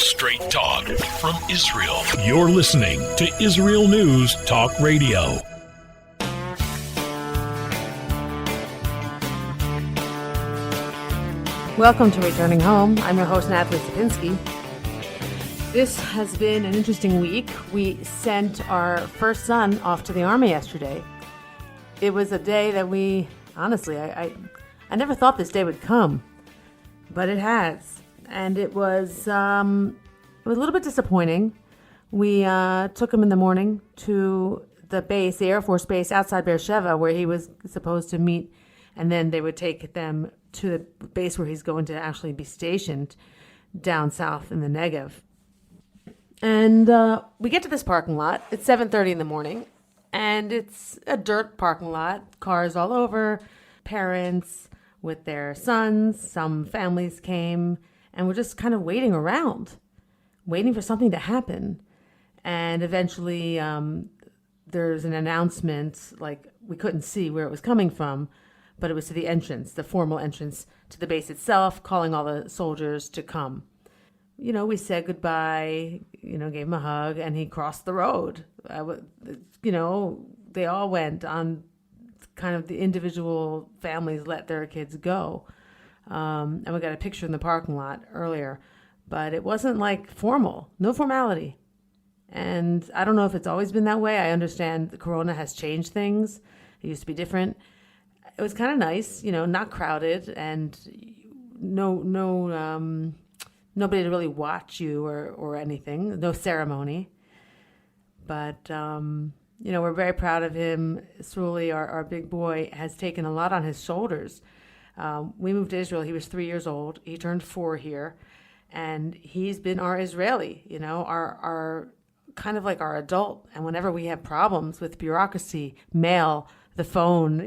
Straight talk from Israel. You're listening to Israel News Talk Radio. Welcome to Returning Home. I'm your host, Natalie Sapinski. This has been an interesting week. We sent our first son off to the Army yesterday. It was a day that we, honestly, I never thought this day would come, but it has. And it was a little bit disappointing. We took him in the morning to the base, the Air Force base outside Beersheba, where he was supposed to meet, and then they would take them to the base where he's going to actually be stationed down south in the Negev. And we get to this parking lot. It's 7:30 in the morning, and it's a dirt parking lot. Cars all over, parents with their sons. Some families came, and we're just kind of waiting around, waiting for something to happen. And eventually there's an announcement, like we couldn't see where it was coming from, but it was to the entrance, the formal entrance to the base itself, calling all the soldiers to come. You know, we said goodbye, gave him a hug, and he crossed the road. They all went on, kind of the individual families let their kids go. And we got a picture in the parking lot earlier, but it wasn't like formal, no formality. And I don't know if it's always been that way. I understand the corona has changed things. It used to be different. It was kind of nice, not crowded, and nobody to really watch you or anything, no ceremony. But, we're very proud of him. Sruli, our big boy, has taken a lot on his shoulders. We moved to Israel. He was 3 years old. He turned 4 here, and he's been our Israeli, our kind of like our adult. And whenever we have problems with bureaucracy, mail, the phone,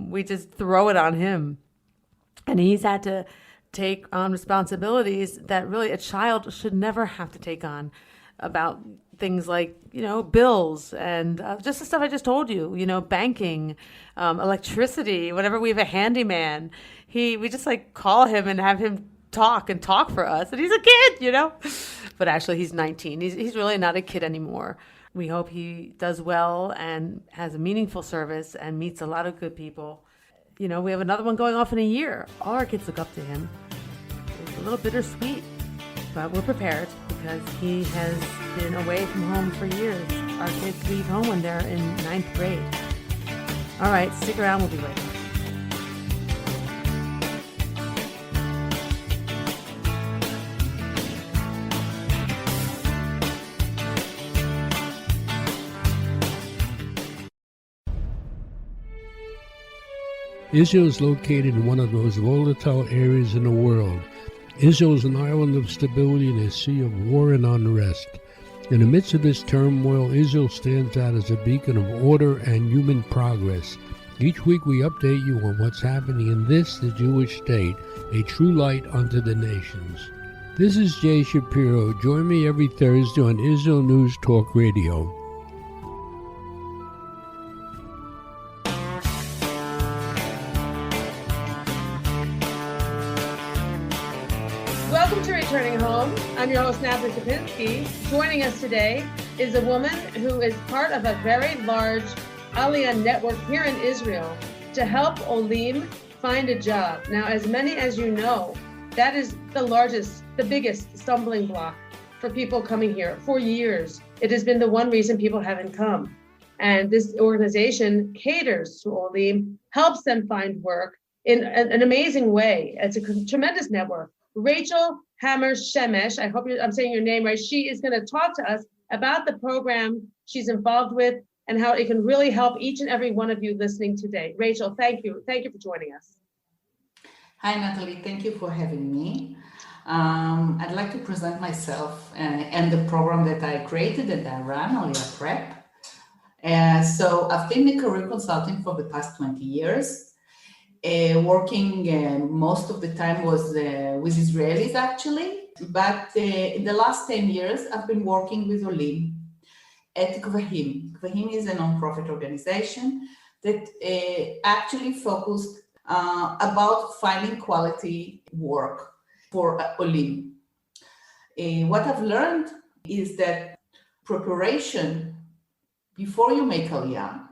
we just throw it on him. And he's had to take on responsibilities that really a child should never have to take on, about things like, bills and just the stuff I just told you, banking, electricity. Whenever we have a handyman, we just like call him and have him talk for us. And he's a kid, but actually he's 19. He's really not a kid anymore. We hope he does well and has a meaningful service and meets a lot of good people. We have another one going off in a year. All our kids look up to him. It's a little bittersweet, but we're prepared because he has been away from home for years. Our kids leave home when they're in 9th grade. All right, stick around. We'll be right back. Israel is located in one of the most volatile areas in the world. Israel is an island of stability in a sea of war and unrest. In the midst of this turmoil, Israel stands out as a beacon of order and human progress. Each week we update you on what's happening in this, the Jewish state, a true light unto the nations. This is Jay Shapiro. Join me every Thursday on Israel News Talk Radio. Welcome to Returning Home. I'm your host, Natalie Sapinski. Joining us today is a woman who is part of a very large Aliyah network here in Israel to help Olim find a job. Now, as many as you know, that is the biggest stumbling block for people coming here. For years, it has been the one reason people haven't come. And this organization caters to Olim, helps them find work in an amazing way. It's a tremendous network. Rachel Hammer Shemesh, I hope I'm saying your name right. She is going to talk to us about the program she's involved with and how it can really help each and every one of you listening today. Rachel, thank you. Thank you for joining us. Hi, Natalie. Thank you for having me. I'd like to present myself and the program that I created and I run, Aliyah Prep. So I've been a career consultant for the past 20 years. Working most of the time was with Israelis actually, but in the last 10 years I've been working with Olim at Gvahim. Gvahim is a non-profit organization that actually focused about finding quality work for Olim. What I've learned is that preparation before you make Aliyah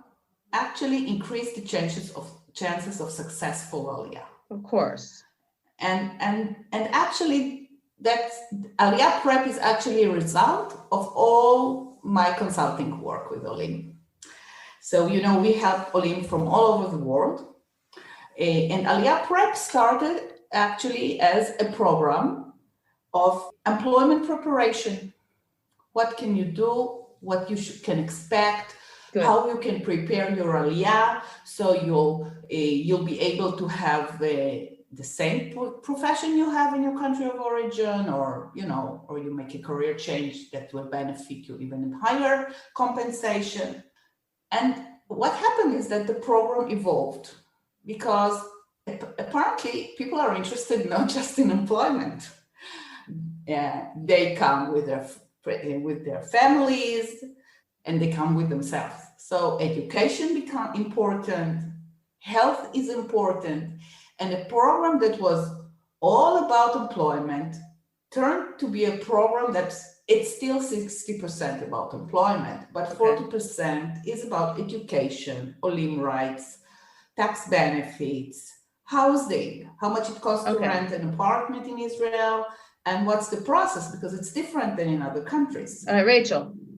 actually increase the chances of successful Aliyah. Of course. And actually, that Aliyah Prep is actually a result of all my consulting work with Olim. So, we help Olim from all over the world. And Aliyah Prep started actually as a program of employment preparation. What can you do? What you can expect? Good. How you can prepare your Aliyah so you'll be able to have the same profession you have in your country of origin, or you make a career change that will benefit you even in higher compensation. And what happened is that the program evolved because apparently people are interested not just in employment. They come with their families, and they come with themselves. So education become important, health is important, and a program that was all about employment turned to be a program it's still 60% about employment, but 40% is about education, Olim rights, tax benefits, housing, how much it costs to rent an apartment in Israel, and what's the process, because it's different than in other countries.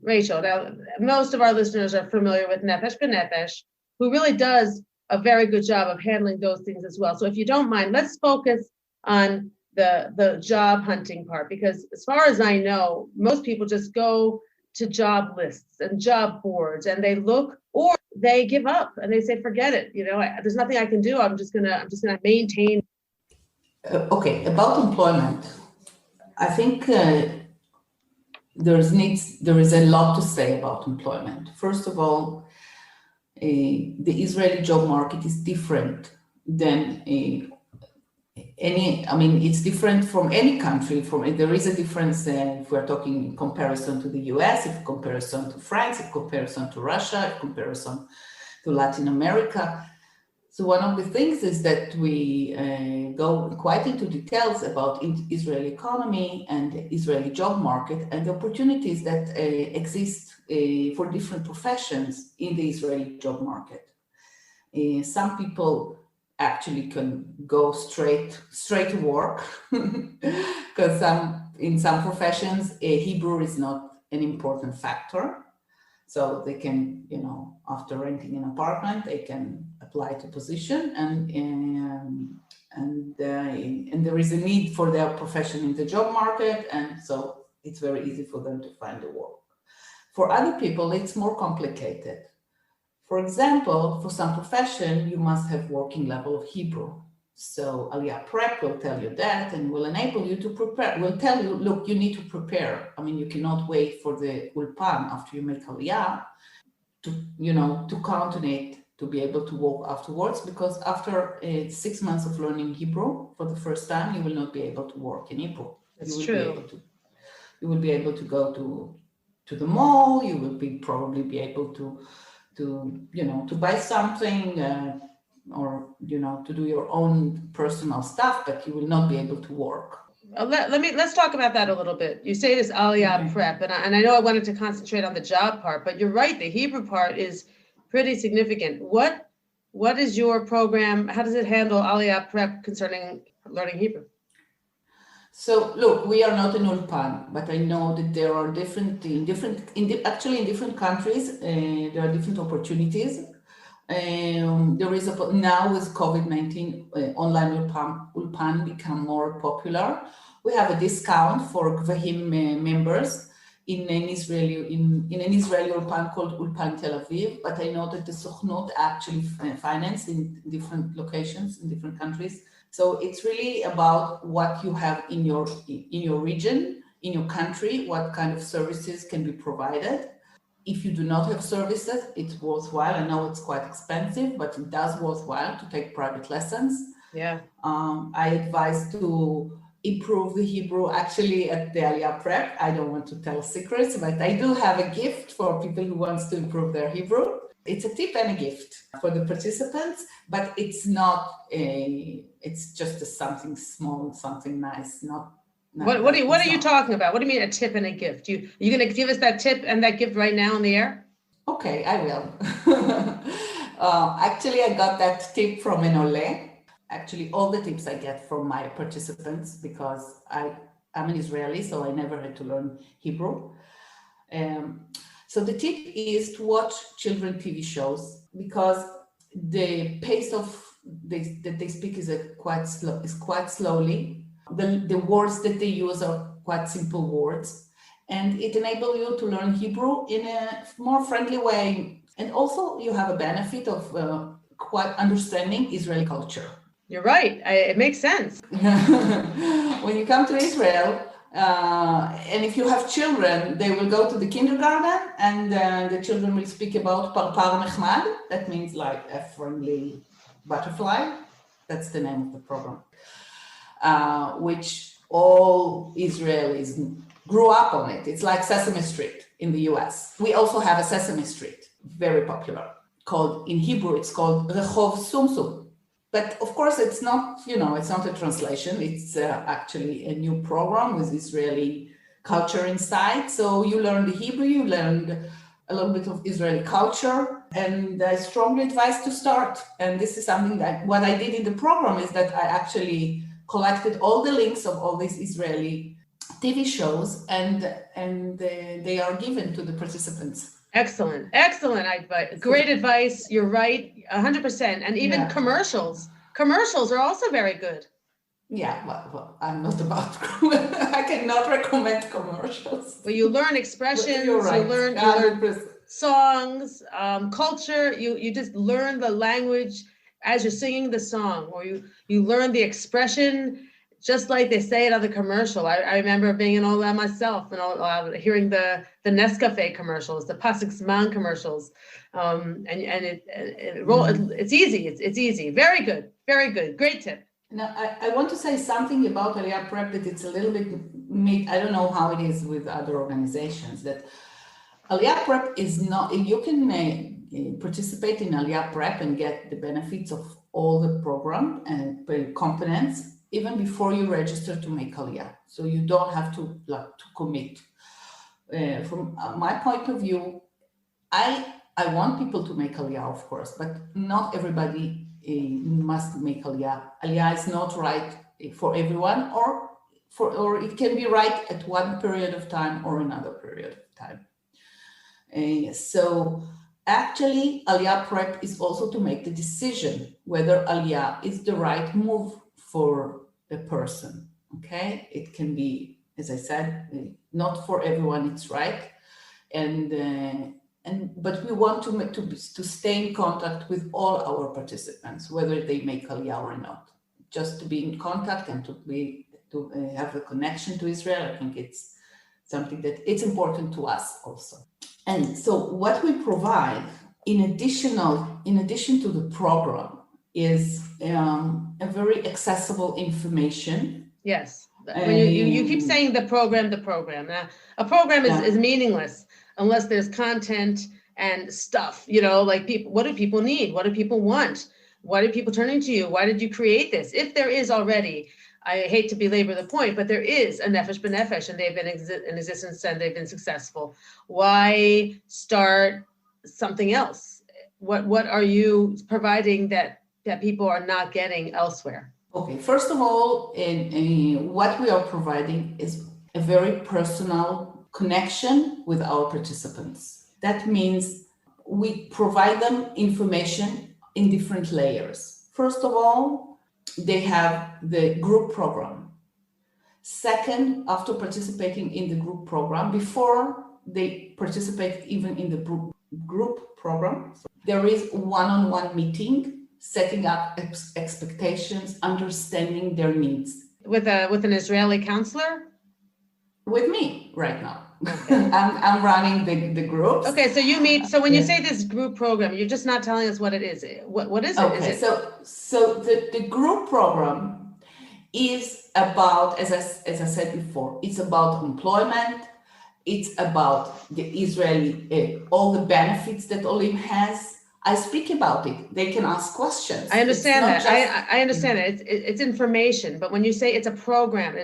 Rachel, now most of our listeners are familiar with Nefesh B'Nefesh, who really does a very good job of handling those things as well. So if you don't mind, let's focus on the job hunting part, because as far as I know, most people just go to job lists and job boards and they look, or they give up and they say, forget it. There's nothing I can do. I'm just gonna maintain. Okay, about employment, I think there is a lot to say about employment. First of all, the Israeli job market is different than it's different from any country. There is a difference if we're talking in comparison to the US, in comparison to France, in comparison to Russia, in comparison to Latin America. So one of the things is that we go quite into details about Israeli economy and the Israeli job market and the opportunities that exist for different professions in the Israeli job market. Some people actually can go straight to work because in some professions Hebrew is not an important factor. So they can, after renting an apartment, they can apply to position, and there is a need for their profession in the job market, and so it's very easy for them to find the work. For other people, it's more complicated. For example, for some profession, you must have working level of Hebrew. So Aliyah Prep will tell you that and will enable you to prepare, will tell you, look, you need to prepare. You cannot wait for the Ulpan after you make Aliyah to count on it, to be able to work afterwards, because after 6 months of learning Hebrew for the first time, you will not be able to work in Hebrew. That's true. You will be able to go to the mall, you will probably be able to buy something, or to do your own personal stuff, but you will not be able to work. Let's talk about that a little bit. You say this Aliyah Prep, and I know I wanted to concentrate on the job part, but you're right, the Hebrew part is pretty significant. What is your program? How does it handle Aliyah Prep concerning learning Hebrew? So look, we are not an Ulpan, but I know that there are different countries, there are different opportunities. There is now with COVID-19, online Ulpan become more popular. We have a discount for Gvahim members in an Israeli Ulpan called Ulpan Tel Aviv. But I know that the Sochnut actually finance in different locations in different countries. So it's really about what you have in your region, in your country, what kind of services can be provided. If you do not have services, it's worthwhile. I know it's quite expensive, but it does worthwhile to take private lessons. Yeah. I advise to improve the Hebrew actually at the Aliyah Prep. I don't want to tell secrets, but I do have a gift for people who wants to improve their Hebrew. It's a tip and a gift for the participants, but it's not it's just something small, something nice, What are you talking about? What do you mean a tip and a gift? You going to give us that tip and that gift right now on the air? Okay, I will. Actually, I got that tip from Enole. Actually, all the tips I get from my participants, because I'm an Israeli, so I never had to learn Hebrew. So the tip is to watch children TV shows, because the pace of that they speak is quite slowly. The words that they use are quite simple words, and it enables you to learn Hebrew in a more friendly way. And also you have a benefit of quite understanding Israeli culture. You're right. It makes sense. When you come to Israel, and if you have children, they will go to the kindergarten, and the children will speak about Parpar Mechmad. That means like a friendly butterfly. That's the name of the program, which all Israelis grew up on it. It's like Sesame Street in the US. We also have a Sesame Street, very popular, called, in Hebrew, it's called Rehov Sumsum. But of course, it's not, it's not a translation. It's actually a new program with Israeli culture inside. So you learn the Hebrew, you learned a little bit of Israeli culture, and I strongly advise to start. And this is something that what I did in the program is that I actually collected all the links of all these Israeli TV shows, and they are given to the participants. Excellent advice. Great advice. You're right, 100%. And even commercials are also very good. Yeah, well, I'm not about. I cannot recommend commercials. But you learn expressions. You're right. You learn songs, culture. You just learn the language as you're singing the song, or you learn the expression, just like they say it on the commercial. I remember being in all that myself, and hearing the Nescafe commercials, the Pasuk Zman commercials, and it's easy. It's easy. Very good. Great tip. Now, I want to say something about Aliyah Prep that it's a little bit, I don't know how it is with other organizations, that Aliyah Prep is not, you can participate in Aliyah Prep and get the benefits of all the program and components even before you register to make Aliyah. So you don't have to commit. From my point of view, I want people to make Aliyah, of course, but not everybody must make Aliyah. Aliyah is not right for everyone, or it can be right at one period of time or another period of time. So actually, Aliyah Prep is also to make the decision whether Aliyah is the right move for a person. Okay, it can be, as I said, not for everyone it's right, but we want to stay in contact with all our participants, whether they make Aliyah or not, just to be in contact and to have a connection to Israel. I think it's something that it's important to us also. And so what we provide in addition to the program is a very accessible information. Yes. When you keep saying the program. A program is meaningless unless there's content and stuff, like people. What do people need? What do people want? Why do people turn to you? Why did you create this? If there is already, I hate to belabor the point, but there is a Nefesh B'Nefesh, and they've been in existence and they've been successful. Why start something else? What are you providing that people are not getting elsewhere? Okay, first of all, what we are providing is a very personal connection with our participants. That means we provide them information in different layers. First of all, they have the group program. Second, after participating in the group program, before they participate even in the group program, there is one-on-one meeting, setting up expectations, understanding their needs. With an Israeli counselor? With me right now. Okay. I'm running the groups. Okay, so when you say this group program, you're just not telling us what it is. What is it? Okay, so the group program is about, as I said before, it's about employment. It's about the Israeli, all the benefits that Olim has, I speak about it. They can ask questions. I understand It's that. not just- I understand it. It's information, but when you say it's a program,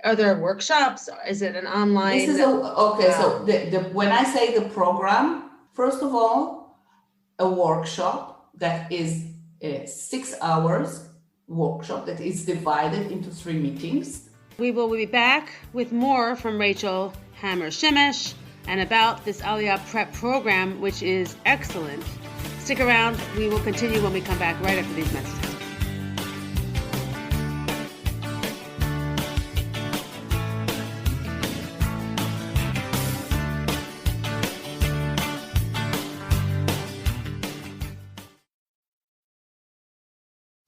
are there workshops? Is it an online? This is okay. So when I say the program, first of all, a workshop that is a 6 hours workshop that is divided into 3 meetings. We will be back with more from Rachel Hammer Shemesh and about this Aliyah Prep program, which is excellent. Stick around. We will continue when we come back right after these messages.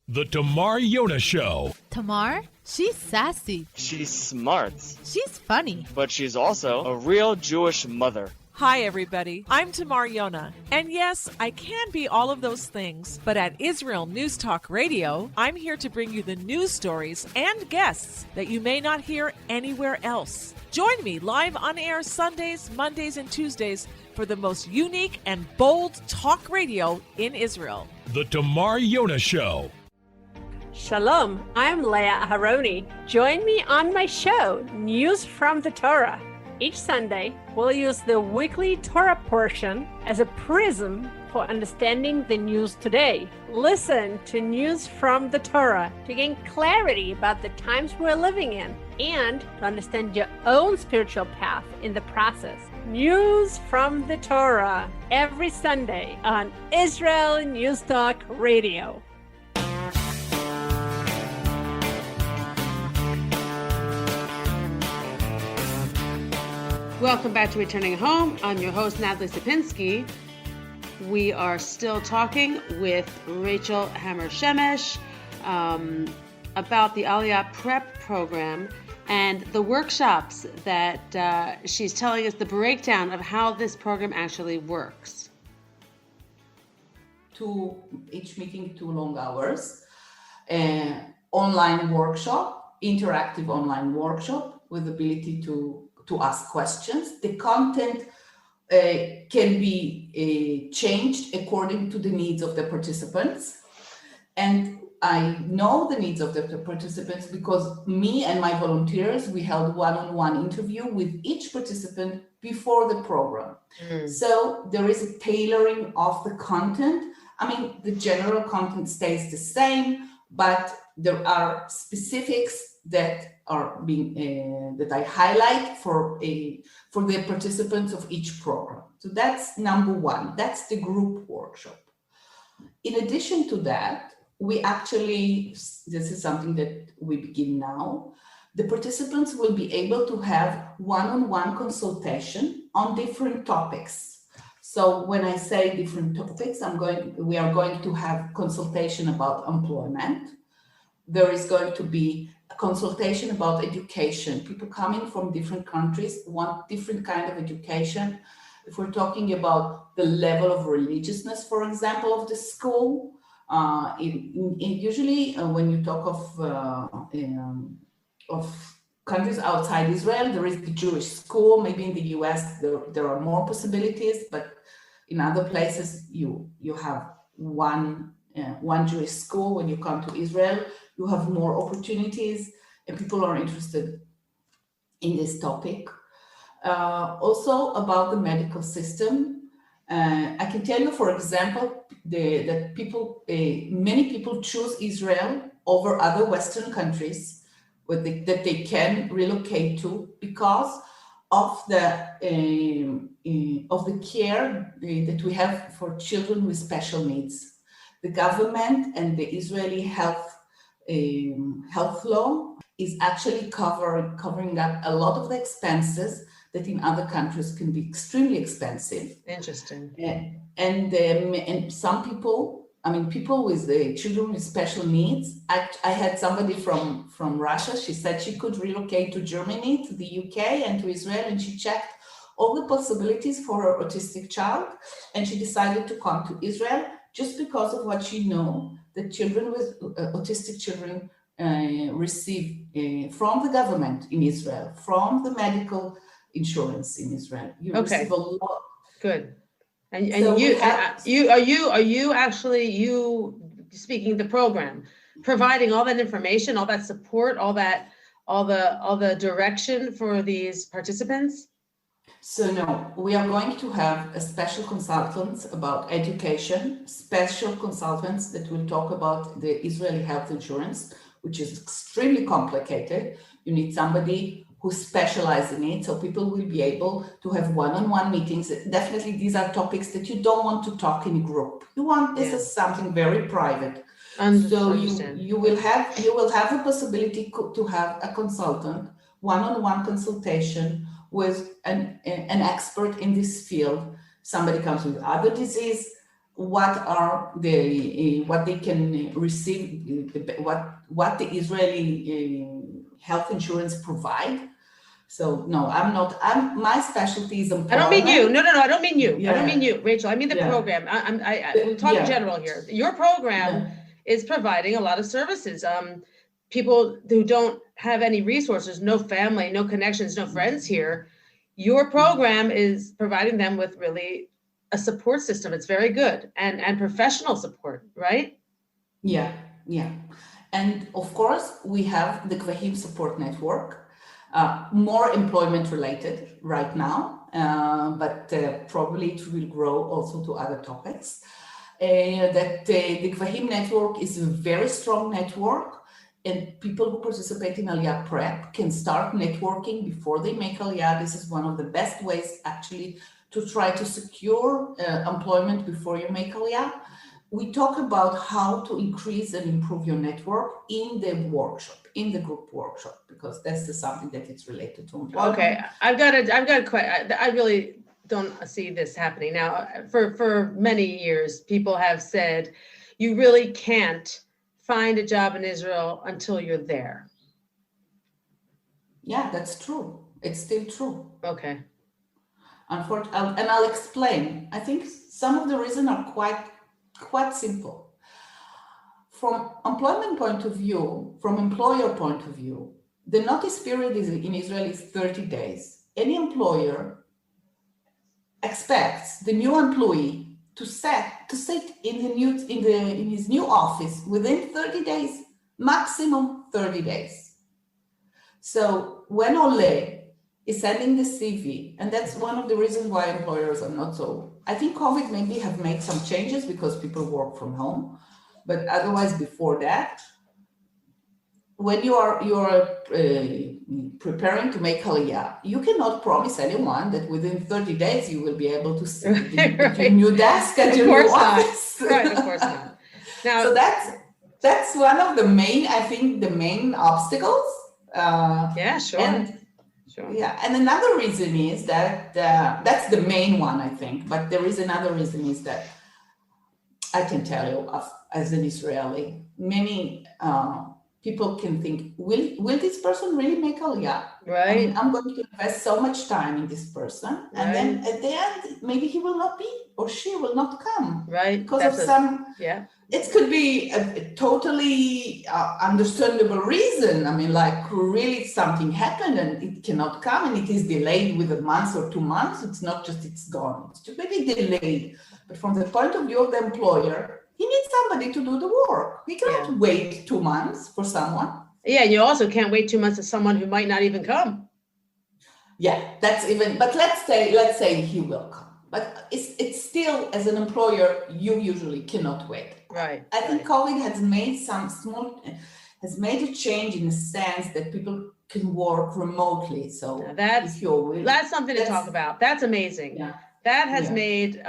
The Tamar Yona Show. Tamar, she's sassy. She's smart. She's funny. But she's also a real Jewish mother. Hi, everybody. I'm Tamar Yona. And yes, I can be all of those things. But at Israel News Talk Radio, I'm here to bring you the news stories and guests that you may not hear anywhere else. Join me live on air Sundays, Mondays, and Tuesdays for the most unique and bold talk radio in Israel. The Tamar Yona Show. Shalom, I'm Leah Aharoni. Join me on my show, News from the Torah. Each Sunday, we'll use the weekly Torah portion as a prism for understanding the news today. Listen to News from the Torah to gain clarity about the times we're living in and to understand your own spiritual path in the process. News from the Torah every Sunday on Israel News Talk Radio. Welcome back to Returning Home. I'm your host, Natalie Sapinski. We are still talking with Rachel Hammer Shemesh about the Aliyah Prep program and the workshops that she's telling us the breakdown of how this program actually works. Each meeting 2 long hours, online workshop, interactive online workshop with the ability to ask questions. The content can be changed according to the needs of the participants. And I know the needs of the participants because me and my volunteers, we held one-on-one interview with each participant before the program. So there is a tailoring of the content. I mean, the general content stays the same, but there are specifics that are being that I highlight for the participants of each program. So that's number one. That's the group workshop. In addition to that, we actually, this is something that we begin now. The participants will be able to have one-on-one consultation on different topics. So when I say different topics, we are going to have consultation about employment. There is going to be a consultation about education. People coming from different countries want different kind of education. If we're talking about the level of religiousness, for example, of the school, usually when you talk of countries outside Israel, there is the Jewish school. Maybe in the US there are more possibilities, but in other places you have one Jewish school. When you come to Israel, you have more opportunities, and people are interested in this topic. Also about the medical system, I can tell you, for example, that many people choose Israel over other Western countries that they can relocate to because of the care that we have for children with special needs. The government and the Israeli health law is actually covering up a lot of the expenses that in other countries can be extremely expensive. Interesting. And some people, people with children with special needs. I had somebody from Russia. She said she could relocate to Germany, to the UK, and to Israel, and she checked all the possibilities for her autistic child, and she decided to come to Israel just because of what she knows that children with autistic children receive from the government in Israel, from the medical insurance in Israel. You receive a lot. Good. And So we have- are you actually, speaking the program, providing all that information, all that support, all the direction for these participants? So no, we are going to have a special consultants about education, special consultants that will talk about the Israeli health insurance, which is extremely complicated. You need somebody who specializes in it, so people will be able to have one-on-one meetings. Definitely, these are topics that you don't want to talk in a group. You want this is something very private. So you will have a possibility to have a consultant, one-on-one consultation with an expert in this field. Somebody comes with other disease, what they can receive, what the Israeli health insurance provide. So no, my specialty is employment. I don't mean you. No, I don't mean you. Yeah. I don't mean you, Rachel. I mean the program. We're talking general here. Your program is providing a lot of services. People who don't have any resources, no family, no connections, no friends here, your program is providing them with really a support system. It's very good and professional support, right? Yeah. And of course, we have the Gvahim Support Network, more employment related right now, but probably it will grow also to other topics. The Gvahim Network is a very strong network, and people who participate in Aliyah Prep can start networking before they make Aliyah. This is one of the best ways actually to try to secure employment before you make Aliyah. We talk about how to increase and improve your network in the workshop, in the group workshop, because that's something that it's related to employment. Okay, I've got a question. I really don't see this happening now. For many years, people have said you really can't find a job in Israel until you're there. Yeah, that's true. It's still true. Okay. Unfortunately, and I'll explain. I think some of the reasons are quite simple. From employment point of view, from employer point of view, the notice period in Israel is 30 days. Any employer expects the new employee to sit in his new office within 30 days, maximum 30 days. So when Ole is sending the CV, and that's one of the reasons why employers are not so. I think COVID maybe have made some changes because people work from home, but otherwise before that, when you are preparing to make Aliyah, you cannot promise anyone that within 30 days you will be able to sit at your new desk at your new office. Right, of course not. Now, so that's one of the main obstacles. Yeah, sure. Yeah, and another reason is that that's the main one, I think. But there is another reason is that I can tell you, as an Israeli, many people can think, will this person really make Aliyah? Right. I mean, I'm going to invest so much time in this person, and then at the end, maybe he will not be or she will not come. Right. Because it could be a totally understandable reason. I mean, like really something happened and it cannot come and it is delayed with a month or 2 months. It's not just it's gone. It's just maybe delayed. But from the point of view of the employer, he needs somebody to do the work. He cannot wait 2 months for someone. Yeah, you also can't wait 2 months for someone who might not even come. Yeah, that's even, but let's say he will come. But it's still, as an employer, you usually cannot wait. Right. I think COVID has made a change in the sense that people can work remotely. So that's something to talk about. That's amazing. Yeah. That has made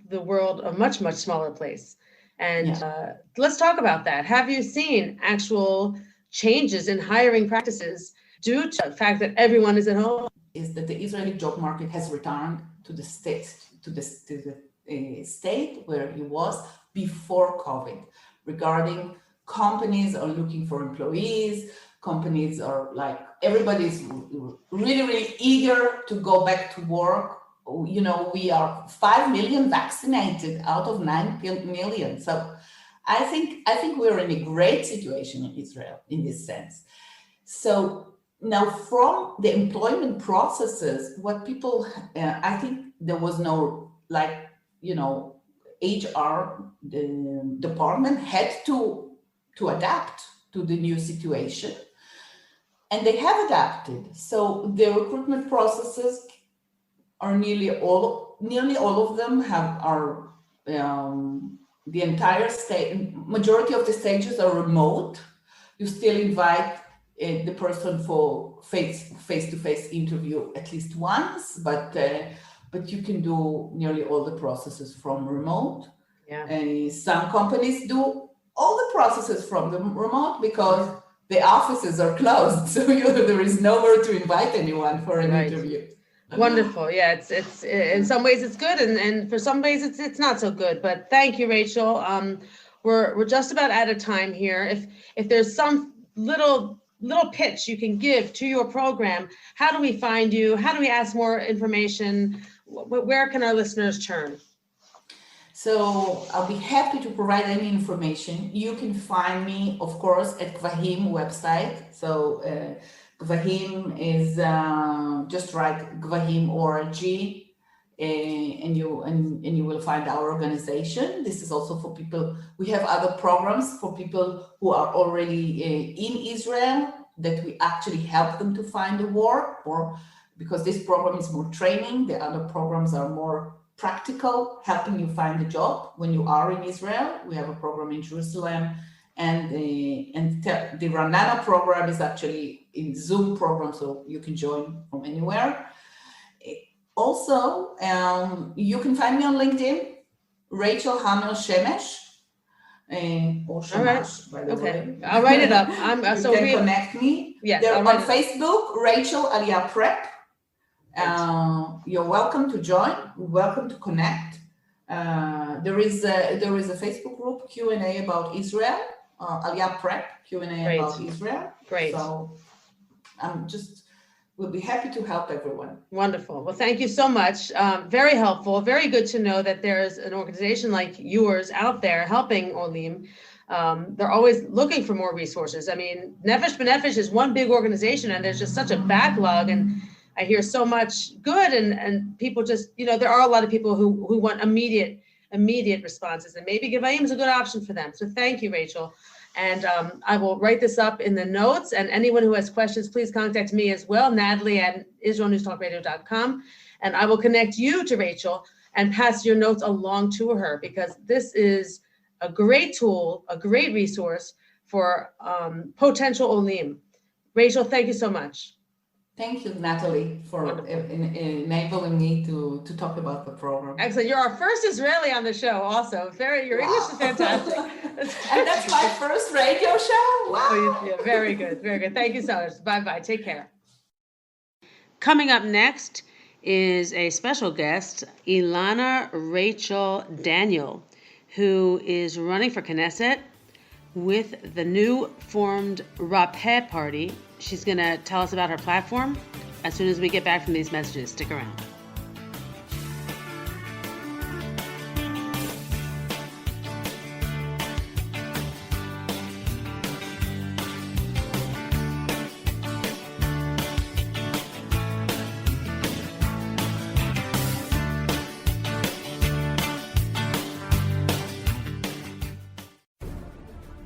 the world a much, much smaller place. And let's talk about that. Have you seen actual changes in hiring practices due to the fact that everyone is at home? Is that the Israeli job market has returned to the state where it was before COVID. Regarding companies are looking for employees, companies are like, everybody's really, really eager to go back to work. You know, we are 5 million vaccinated out of 9 million. So I think we're in a great situation in Israel in this sense. So now from the employment processes, what people, I think there was no, like HR department had to adapt to the new situation, and they have adapted. So the recruitment processes are nearly all of them the entire majority of the stages are remote. You still invite the person for face-to-face interview at least once, but you can do nearly all the processes from remote. Yeah. Some companies do all the processes from the remote because the offices are closed, so there is nowhere to invite anyone for an interview. Wonderful. Yeah, it's in some ways it's good, and for some ways it's not so good. But thank you, Rachel. We're just about out of time here. If there's some little pitch you can give to your program, how do we find you? How do we ask more information? Where can our listeners turn? So I'll be happy to provide any information. You can find me, of course, at Gvahim website. So Gvahim is just write Gvahim.org, and you will find our organization. This is also for people. We have other programs for people who are already in Israel that we actually help them to find a work, or because this program is more training. The other programs are more practical, helping you find a job when you are in Israel. We have a program in Jerusalem, and the Ranana program is actually in Zoom program, so you can join from anywhere. Also, you can find me on LinkedIn, Rachel Hamel Shemesh, or Shamash, by the way. I'll write it up. You can connect me. Yes, They're on Facebook, Rachel Aliyah Prep. You're welcome to join. Welcome to connect. There is a Facebook group, Q&A about Israel, Aliyah Prep, Q&A about Israel. Great. So we'll be happy to help everyone. Wonderful. Well, thank you so much. Very helpful. Very good to know that there's an organization like yours out there helping Olim. They're always looking for more resources. I mean, Nefesh B'Nefesh is one big organization, and there's just such a backlog, and I hear so much good, and people just, there are a lot of people who want immediate responses, and maybe Gvahim is a good option for them. So thank you, Rachel. And I will write this up in the notes, and anyone who has questions, please contact me as well, Natalie at IsraelNewsTalkRadio.com, and I will connect you to Rachel and pass your notes along to her, because this is a great tool, a great resource for potential Olim. Rachel, thank you so much. Thank you, Natalie, for enabling me to talk about the program. Excellent. You're our first Israeli on the show also. Your English is fantastic. And that's my first radio show? Wow. Oh, yeah, very good. Very good. Thank you so much. Bye-bye. Take care. Coming up next is a special guest, Ilana Rachel Daniel, who is running for Knesset with the new formed Rapeh Party. She's going to tell us about her platform as soon as we get back from these messages. Stick around.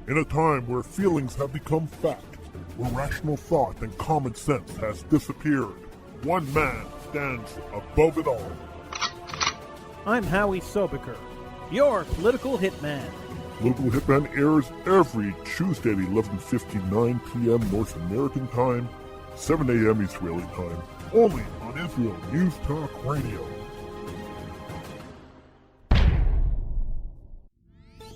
In a time where feelings have become fact, where rational thought and common sense has disappeared, one man stands above it all. I'm Howie Sobiker, your political hitman. Political Hitman airs every Tuesday at 11:59 p.m. North American time, 7 a.m. Israeli time, only on Israel News Talk Radio.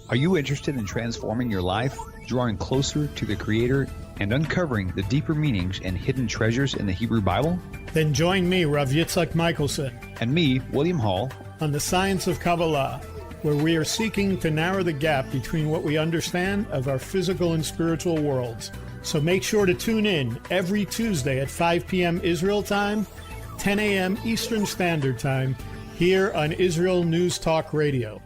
Are you interested in transforming your life, drawing closer to the Creator, and uncovering the deeper meanings and hidden treasures in the Hebrew Bible? Then join me, Rav Yitzhak Michelson, and me, William Hall, on The Science of Kabbalah, where we are seeking to narrow the gap between what we understand of our physical and spiritual worlds. So make sure to tune in every Tuesday at 5 p.m. Israel time, 10 a.m. Eastern Standard Time, here on Israel News Talk Radio.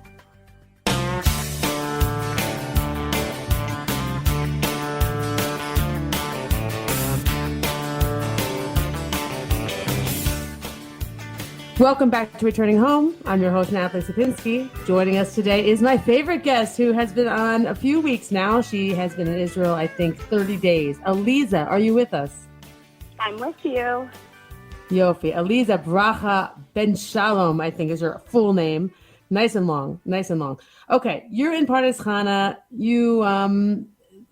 Welcome back to Returning Home. I'm your host, Natalie Sapinski. Joining us today is my favorite guest who has been on a few weeks now. She has been in Israel, I think, 30 days. Aliza, are you with us? I'm with you. Yofi. Aliza Bracha Ben Shalom, I think is her full name. Nice and long. Okay, you're in Pardes Chana. You,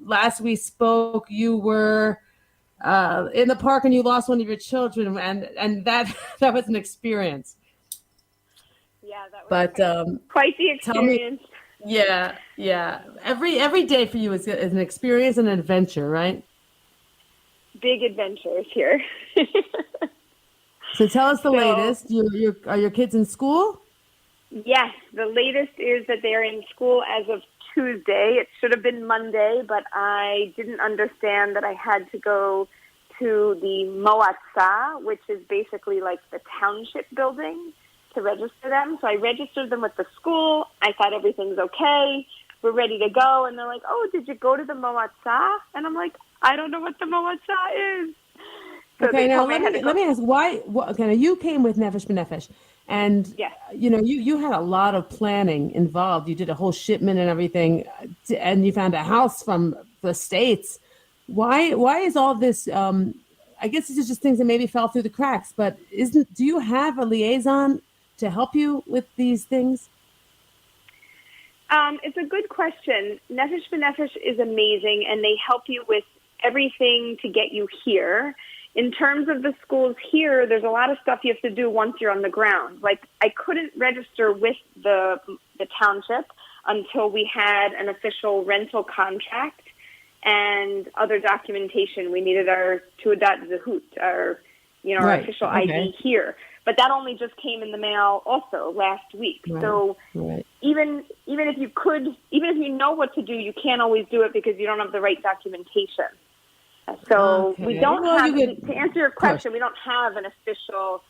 last we spoke, you were in the park and you lost one of your children, and that was an experience. Yeah, that was quite the experience. Yeah. Every day for you is an experience and an adventure, right? Big adventures here. So tell us the latest. Are your kids in school? Yes, the latest is that they're in school as of Tuesday. It should have been Monday, but I didn't understand that I had to go to the Moatza, which is basically like the township building, to register them. So I registered them with the school. I thought everything's okay. We're ready to go. And they're like, oh, did you go to the Moatza? And I'm like, I don't know what the Moatza is. So okay, now let me ask, why? Okay, now you came with Nefesh B'Nefesh, and yes. you had a lot of planning involved. You did a whole shipment and everything, and you found a house from the States. Why is all this? I guess these are just things that maybe fell through the cracks. But do you have a liaison to help you with these things? It's a good question. Nefesh B'Nefesh is amazing, and they help you with everything to get you here. In terms of the schools here, there's a lot of stuff you have to do once you're on the ground. Like, I couldn't register with the township until we had an official rental contract and other documentation. We needed our Tuadat Zehut, our official ID here. But that only just came in the mail also last week. Right. So even if you know what to do, you can't always do it because you don't have the right documentation. So we don't have, to answer your question, we don't have an official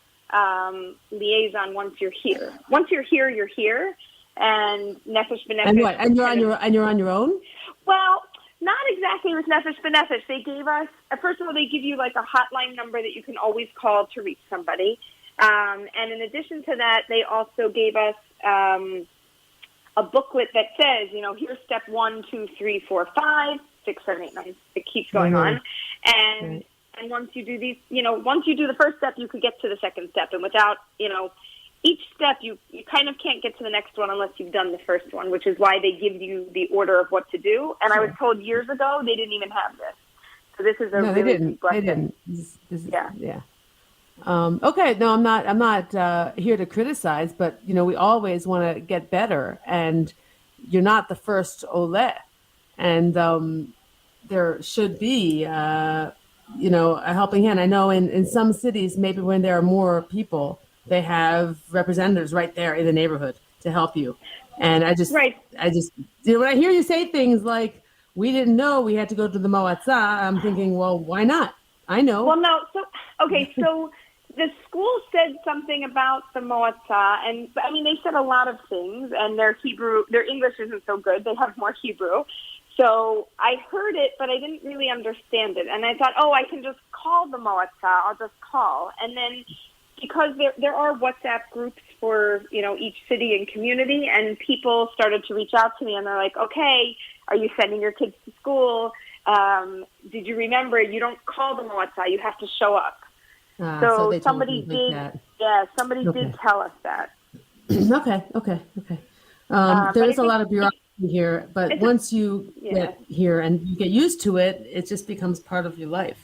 liaison once you're here. Once you're here, you're here. And Nefesh B'Nefesh. And what? And you're on your own? Well, not exactly with Nefesh B'Nefesh. They gave us, first of all, they give you like a hotline number that you can always call to reach somebody. And in addition to that, they also gave us a booklet that says, here's step 1, 2, 3, 4, 5, 6, 7, 8, 9. It keeps going on. And once you do these, once you do the first step, you could get to the second step. And without, each step, you kind of can't get to the next one unless you've done the first one, which is why they give you the order of what to do. And I was told years ago they didn't even have this. So this is a really big blessing. They didn't. Yeah. Okay. No, I'm not here to criticize, but we always want to get better, and you're not the first Ole, and there should be a helping hand. I know in some cities, maybe when there are more people, they have representatives right there in the neighborhood to help you. And I just when I hear you say things like, we didn't know we had to go to the Moatza, I'm thinking, well, why not? I know. Well, no. So the school said something about the Moatza, and they said a lot of things, and their English isn't so good. They have more Hebrew. So I heard it, but I didn't really understand it. And I thought, I can just call the Moatza. I'll just call. And then because there are WhatsApp groups for, each city and community, and people started to reach out to me, and they're like, okay, are you sending your kids to school? Did you remember you don't call the Moatza, you have to show up. So somebody did, somebody did tell us that. Okay. There is a lot of bureaucracy here, but once you get here and you get used to it, it just becomes part of your life.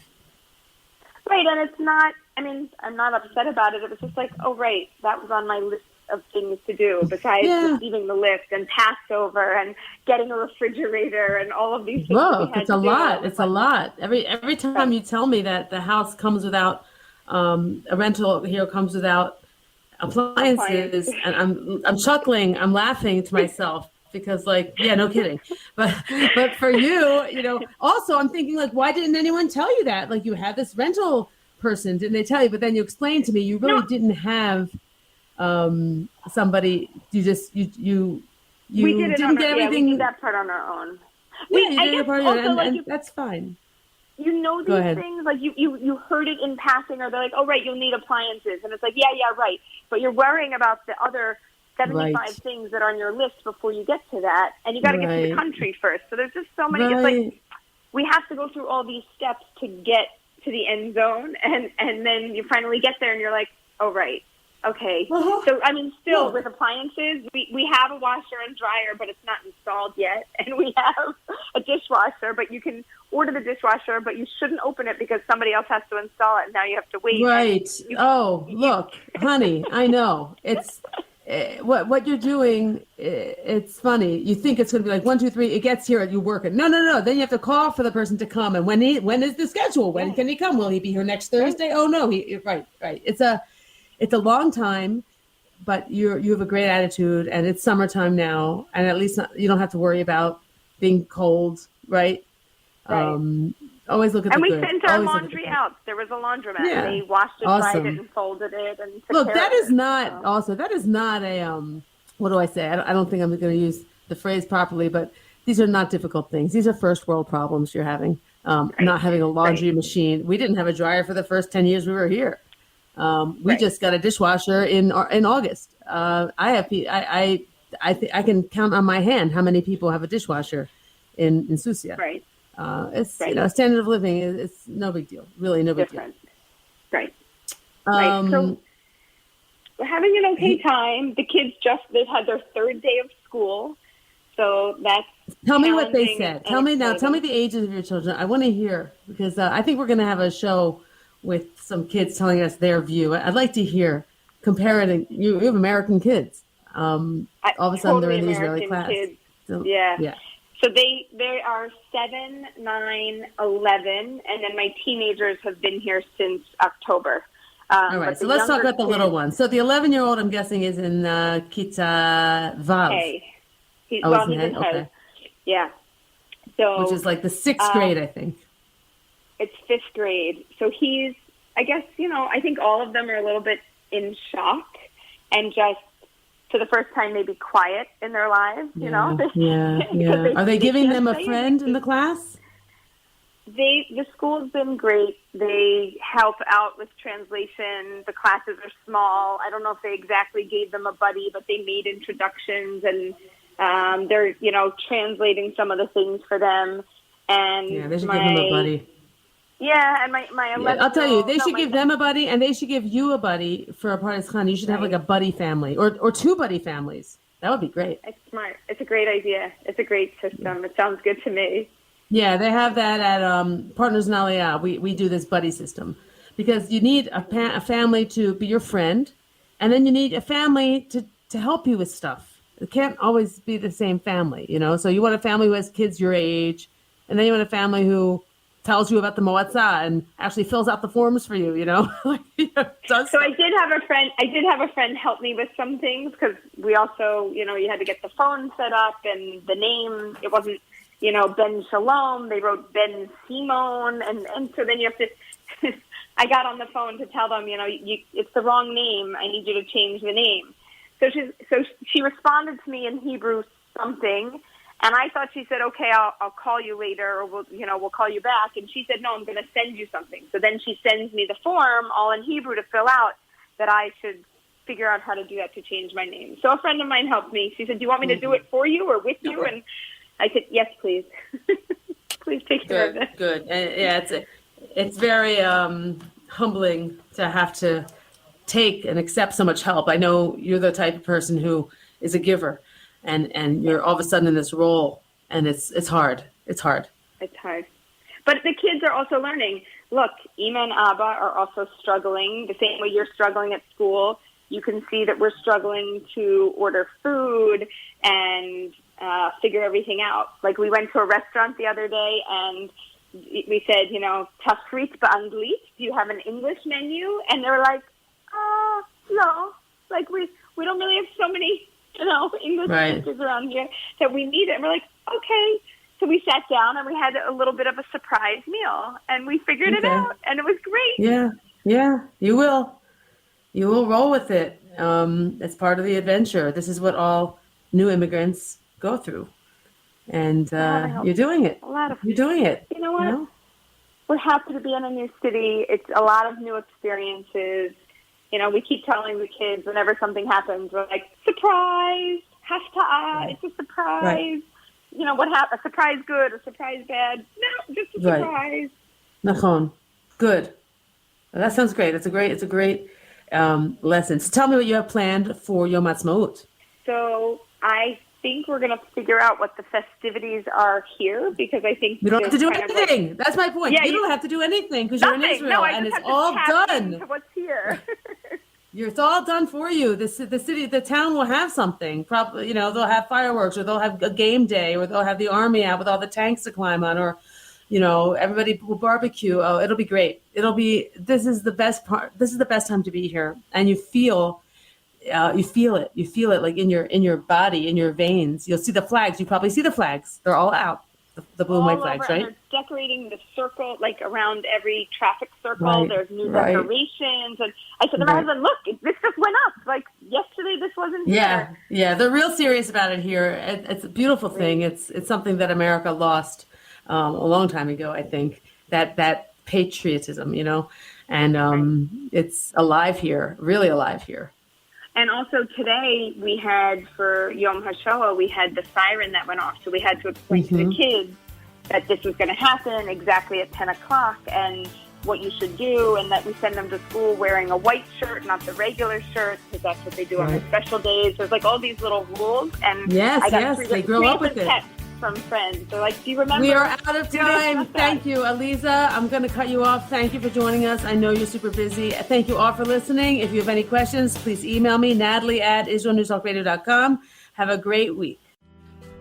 Right, and it's not, I'm not upset about it. It was just like, that was on my list of things to do besides receiving the lift and Passover and getting a refrigerator and all of these things. Whoa, it's a lot. It's a lot. Every time you tell me that the house comes without a rental here comes without appliances, and I'm chuckling, I'm laughing to myself because no kidding. But for you, also I'm thinking why didn't anyone tell you that? You had this rental person, didn't they tell you? But then you explained to me you really didn't have somebody. You didn't get everything. We did that part on our own. You did that part, and that's fine. you know Go these ahead. things, like you heard it in passing, or they're like, oh, right, you'll need appliances. And it's like, yeah, right. But you're worrying about the other 75 Right. things that are on your list before you get to that. And you got to get to the Right. country first. So there's just so many. It's Right. like we have to go through all these steps to get to the end zone. And then you finally get there and you're like, oh, right. Okay. So, I mean, still with appliances, we have a washer and dryer, but it's not installed yet. And we have a dishwasher, but you can order the dishwasher, but you shouldn't open it because somebody else has to install it. And now you have to wait. Right. Look, honey, I know. It's what you're doing. It's funny. You think it's going to be like 1, 2, 3. It gets here, you work it. No. Then you have to call for the person to come. And when is the schedule? When can he come? Will he be here next Thursday? Oh no, right. It's a long time, but you have a great attitude, and it's summertime now, and at least you don't have to worry about being cold, right? Always look at and the we good. sent our Always look at the laundry good. out. There was a laundromat. Yeah. They washed it, Awesome. dried it, and folded it, and took Look, care that of is it. not also that is not a what do I say? I don't think I'm going to use the phrase properly, but these are not difficult things. These are first world problems you're having. Not having a laundry machine. We didn't have a dryer for the first 10 years we were here. We just got a dishwasher in August. I can count on my hand how many people have a dishwasher in Susia. Right. It's standard of living. It's no big deal. Really, no big deal. Right. Right. So we're having an okay time. The kids they've had their third day of school, so that's. Tell me what they challenging said. and Tell me exciting. the ages of your children. I want to hear because I think we're going to have a show with some kids telling us their view. I'd like to hear comparing. You have American kids. All of a sudden, they're in the Israeli American class. kids. So, Yeah. So they are 7, 9, 11, and then my teenagers have been here since October. All right, so let's talk about the little one. So the 11-year-old, I'm guessing, is in Kita Vav. Hey, he's Oh, well, he's he's in in Hay? Hay. Okay. Yeah. So Which is like the 6th grade, I think. It's 5th grade. So he's, I guess, I think all of them are a little bit in shock and just for the first time maybe quiet in their lives, Yeah. Are they giving them a can't say friend in the class? The school's been great. They help out with translation. The classes are small. I don't know if they exactly gave them a buddy, but they made introductions and they're, translating some of the things for them. And Yeah, they should give them a buddy. Yeah, and my 11 I'll tell you, they should give them a buddy, and they should give you a buddy for a Pardes Khan. You should have like a buddy family or 2 buddy families. That would be great. It's smart. It's a great idea. It's a great system. It sounds good to me. Yeah, they have that at Partners in Aliyah. We do this buddy system because you need a family to be your friend, and then you need a family to help you with stuff. It can't always be the same family, So you want a family who has kids your age, and then you want a family who tells you about the Moatzah and actually fills out the forms for you, So I did have a friend help me with some things because we also, you had to get the phone set up and the name. It wasn't, Ben Shalom. They wrote Ben Simone, and so then you have to. I got on the phone to tell them, it's the wrong name. I need you to change the name. So she responded to me in Hebrew something. And I thought she said, okay, I'll call you later, or we'll call you back. And she said, no, I'm going to send you something. So then she sends me the form all in Hebrew to fill out that I should figure out how to do that to change my name. So a friend of mine helped me. She said, do you want me to do it for you or with you? And I said, yes, please. Please take care of it. Good. Yeah, it's very humbling to have to take and accept so much help. I know you're the type of person who is a giver. And you're all of a sudden in this role, and it's hard. It's hard. It's hard. But the kids are also learning. Look, Ima and Abba are also struggling the same way you're struggling at school. You can see that we're struggling to order food and figure everything out. Like we went to a restaurant the other day, and we said, Tafrit ba'anglit, do you have an English menu? And they were like, no. Like we don't really have so many English speakers around here that we need it. And we're like, okay. So we sat down and we had a little bit of a surprise meal and we figured it out and it was great. Yeah, you will. You will roll with it. It's part of the adventure. This is what all new immigrants go through. And you're doing it. You're doing it. You know what? we're happy to be in a new city. It's a lot of new experiences. You know, we keep telling the kids whenever something happens, we're like, surprise, hafta'a, it's a surprise. Right. You know, what happened? A surprise good, a surprise bad? No, just a surprise. Nachon. Good. That sounds great. It's a great lesson. So tell me what you have planned for Yom Ha'atzmaut. So I think we're going to figure out what the festivities are here, because I think we don't have to do anything. That's my point. Yeah, you don't have to do anything because you're in Israel, and it's all done. What's here? It's all done for you. The city, the town will have something. Probably, you know, they'll have fireworks, or they'll have a game day, or they'll have the army out with all the tanks to climb on, or, you know, everybody will barbecue. Oh, it'll be great. This is the best part. This is the best time to be here, and you feel it. You feel it like in your body, in your veins. You'll see the flags. You probably see the flags. They're all out. The blue and white flags, right? And they're decorating the circle, like around every traffic circle. Right. There's new decorations. And I said to my husband, look, this just went up. Like yesterday, this wasn't here. Yeah. They're real serious about it here. It's a beautiful thing. It's something that America lost a long time ago, I think, that patriotism, you know, and it's alive here, really alive here. And also today we had, for Yom HaShoah, we had the siren that went off. So we had to explain to the kids that this was going to happen exactly at 10 o'clock and what you should do, and that we send them to school wearing a white shirt, not the regular shirt, because that's what they do on the special days. There's like all these little rules. And I got they grow up with it. From friends. They're like, do you remember? We are out of time. Thank you, Aliza. I'm going to cut you off. Thank you for joining us. I know you're super busy. Thank you all for listening. If you have any questions, please email me, Natalie@IsraelNewsTalkRadio.com. Have a great week.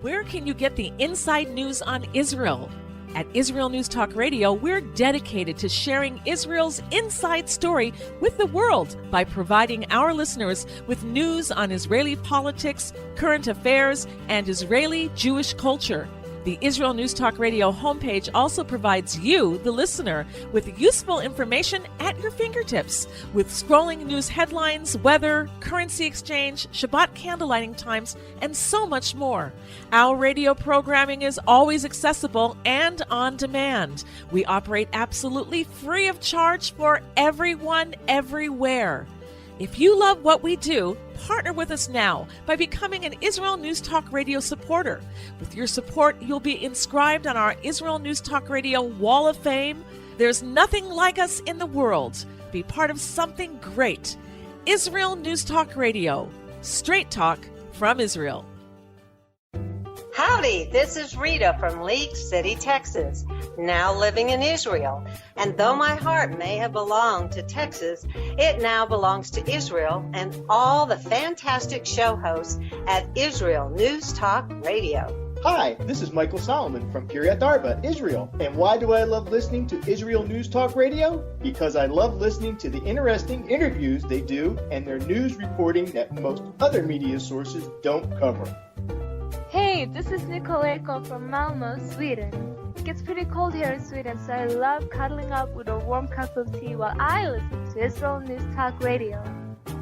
Where can you get the inside news on Israel? At Israel News Talk Radio, we're dedicated to sharing Israel's inside story with the world by providing our listeners with news on Israeli politics, current affairs, and Israeli Jewish culture. The Israel News Talk Radio homepage also provides you, the listener, with useful information at your fingertips, with scrolling news headlines, weather, currency exchange, Shabbat candlelighting times, and so much more. Our radio programming is always accessible and on demand. We operate absolutely free of charge for everyone, everywhere. If you love what we do, partner with us now by becoming an Israel News Talk Radio supporter. With your support, you'll be inscribed on our Israel News Talk Radio Wall of Fame. There's nothing like us in the world. Be part of something great. Israel News Talk Radio. Straight talk from Israel. Howdy, this is Rita from League City, Texas, now living in Israel. And though my heart may have belonged to Texas, it now belongs to Israel and all the fantastic show hosts at Israel News Talk Radio. Hi, this is Michael Solomon from Kiryat Arba, Israel. And why do I love listening to Israel News Talk Radio? Because I love listening to the interesting interviews they do and their news reporting that most other media sources don't cover. Hey, this is Nicoleko from Malmö, Sweden. It gets pretty cold here in Sweden, so I love cuddling up with a warm cup of tea while I listen to Israel News Talk Radio.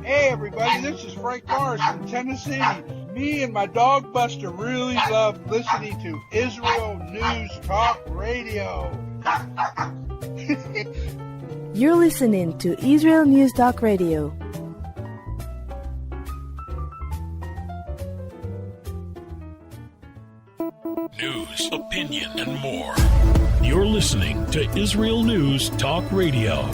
Hey everybody, this is Frank Morris from Tennessee. Me and my dog Buster really love listening to Israel News Talk Radio. You're listening to Israel News Talk Radio. News, opinion, and more. You're listening to Israel News Talk Radio.